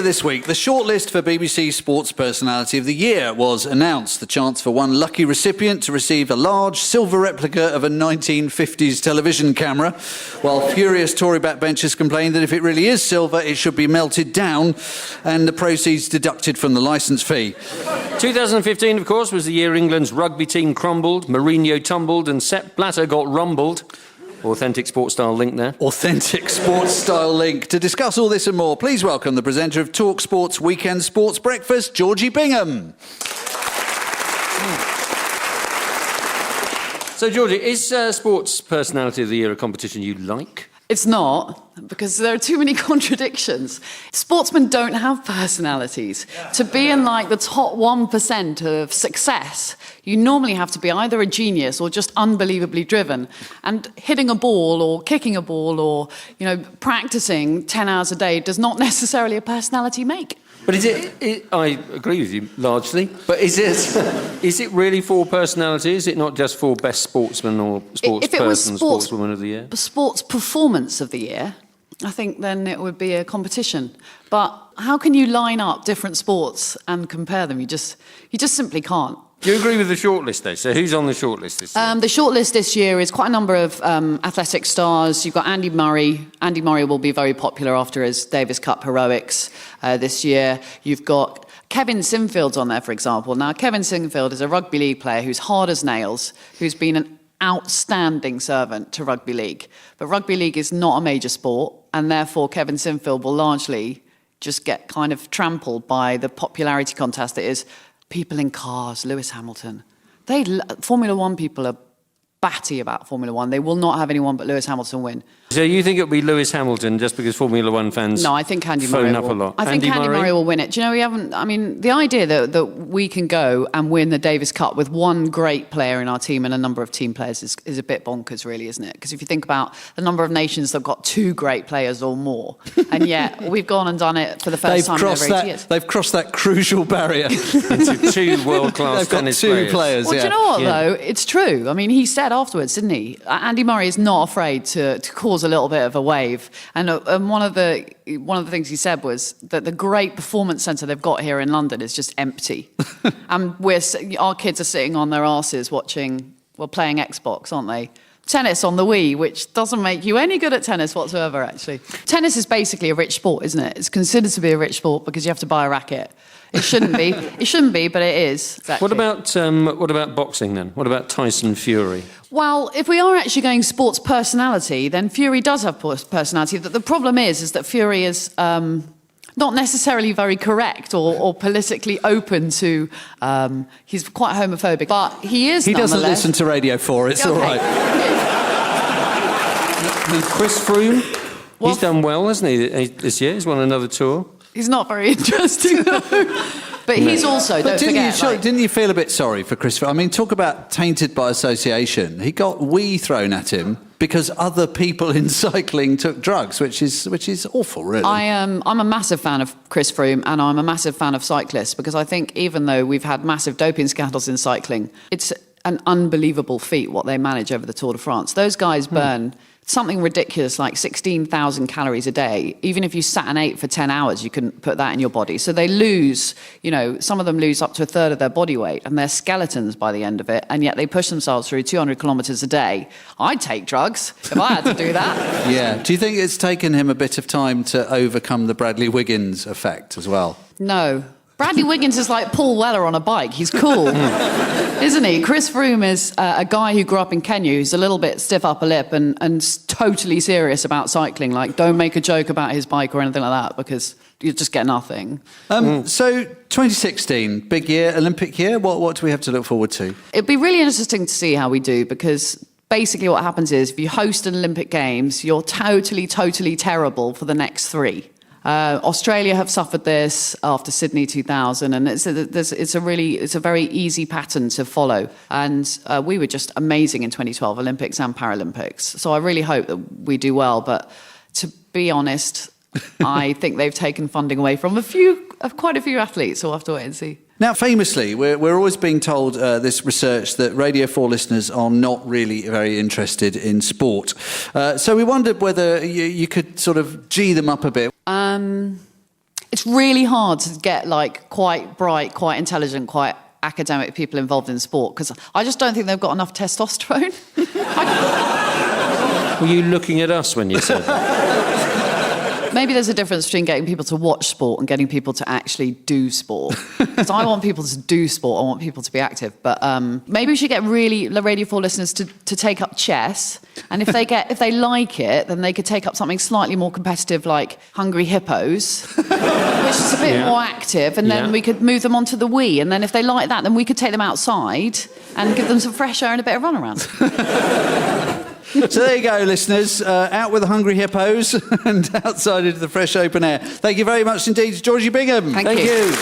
Earlier this week, the shortlist for BBC Sports Personality of the Year was announced. The chance for one lucky recipient to receive a large silver replica of a 1950s television camera, while furious Tory backbenchers complained that if it really is silver, it should be melted down and the proceeds deducted from the licence fee. 2015, of course, was the year England's rugby team crumbled, Mourinho tumbled and Sepp Blatter got rumbled. Authentic sports-style link there. Authentic sports-style link. To discuss all this and more, please welcome the presenter of Talk Sports Weekend Sports Breakfast, Georgie Bingham. So, Georgie, is Sports Personality of the Year a competition you like? It's not, because there are too many contradictions. Sportsmen don't have personalities. To be in, like, the top 1% of success, you normally have to be either a genius or just unbelievably driven. And hitting a ball or kicking a ball or, practicing 10 hours a day does not necessarily a personality make. But I agree with you largely, but is it really for personality? Is it not just for best sportsman or sportswoman of the year? Sports performance of the year, I think then it would be a competition. But how can you line up different sports and compare them? You just simply can't. Do you agree with the shortlist, though? So who's on the shortlist this year? The shortlist this year is quite a number of athletic stars. You've got Andy Murray. Andy Murray will be very popular after his Davis Cup heroics this year. You've got Kevin Sinfield's on there, for example. Now, Kevin Sinfield is a rugby league player who's hard as nails, who's been an outstanding servant to rugby league. But rugby league is not a major sport, and therefore Kevin Sinfield will largely just get kind of trampled by the popularity contest that is people in cars, Lewis Hamilton. Formula One people are batty about Formula One. They will not have anyone but Lewis Hamilton win. So you think it'll be Lewis Hamilton just because Formula One fans No, I think Andy Murray up a lot? I think Andy Murray will win it. Do you know, the idea that we can go and win the Davis Cup with one great player in our team and a number of team players is a bit bonkers, really, isn't it? Because if you think about the number of nations that have got two great players or more, and yet we've gone and done it for the first time in over 80 years. They've crossed that crucial barrier. Into two world-class tennis players. Well, do you know what, though? It's true. I mean, he said afterwards, didn't he? Andy Murray is not afraid to cause a little bit of a wave. And one of the things he said was that the great performance centre they've got here in London is just empty. And our kids are sitting on their arses playing Xbox, aren't they? Tennis on the Wii, which doesn't make you any good at tennis whatsoever, actually. Tennis is basically a rich sport, isn't it? It's considered to be a rich sport because you have to buy a racket. It shouldn't be. It shouldn't be, but it is. Exactly. What about boxing then? What about Tyson Fury? Well, if we are actually going sports personality, then Fury does have personality. The problem is that Fury is not necessarily very correct or politically open to. He's quite homophobic, but he is. He doesn't listen to Radio 4. It's all right. Chris Froome, he's done well, hasn't he? This year, he's won another tour. He's not very interesting, though. But he's also, didn't you feel a bit sorry for Chris? I mean, talk about tainted by association. He got wee thrown at him because other people in cycling took drugs, which is awful, really. I'm a massive fan of Chris Froome, and I'm a massive fan of cyclists, because I think even though we've had massive doping scandals in cycling, it's an unbelievable feat what they manage over the Tour de France. Those guys burn something ridiculous like 16,000 calories a day. Even if you sat and ate for 10 hours, you couldn't put that in your body. So they lose, some of them lose up to a third of their body weight, and they're skeletons by the end of it, and yet they push themselves through 200 kilometres a day. I'd take drugs if I had to do that. Yeah. Do you think it's taken him a bit of time to overcome the Bradley Wiggins effect as well? No. Bradley Wiggins is like Paul Weller on a bike. He's cool, isn't he? Chris Froome is a guy who grew up in Kenya who's a little bit stiff upper lip and totally serious about cycling. Like, don't make a joke about his bike or anything like that because you just get nothing. So 2016, big year, Olympic year. What do we have to look forward to? It'd be really interesting to see how we do, because basically what happens is if you host an Olympic Games, you're totally terrible for the next three. Australia have suffered this after Sydney 2000, and it's a very easy pattern to follow. And we were just amazing in 2012 Olympics and Paralympics. So I really hope that we do well. But to be honest, I think they've taken funding away from quite a few athletes. So we'll have to wait and see. Now, famously, we're always being told this research that Radio 4 listeners are not really very interested in sport. So we wondered whether you could sort of G them up a bit. It's really hard to get like quite bright, quite intelligent, quite academic people involved in sport because I just don't think they've got enough testosterone. Were you looking at us when you said that? Maybe there's a difference between getting people to watch sport and getting people to actually do sport. Because I want people to do sport, I want people to be active. But maybe we should get the Radio 4 listeners to take up chess. And if they like it, then they could take up something slightly more competitive like Hungry Hippos, which is a bit more active. And then we could move them onto the Wii. And then if they like that, then we could take them outside and give them some fresh air and a bit of run around. So there you go, listeners. Out with the Hungry Hippos and outside into the fresh open air. Thank you very much indeed to Georgie Bingham. Thank you.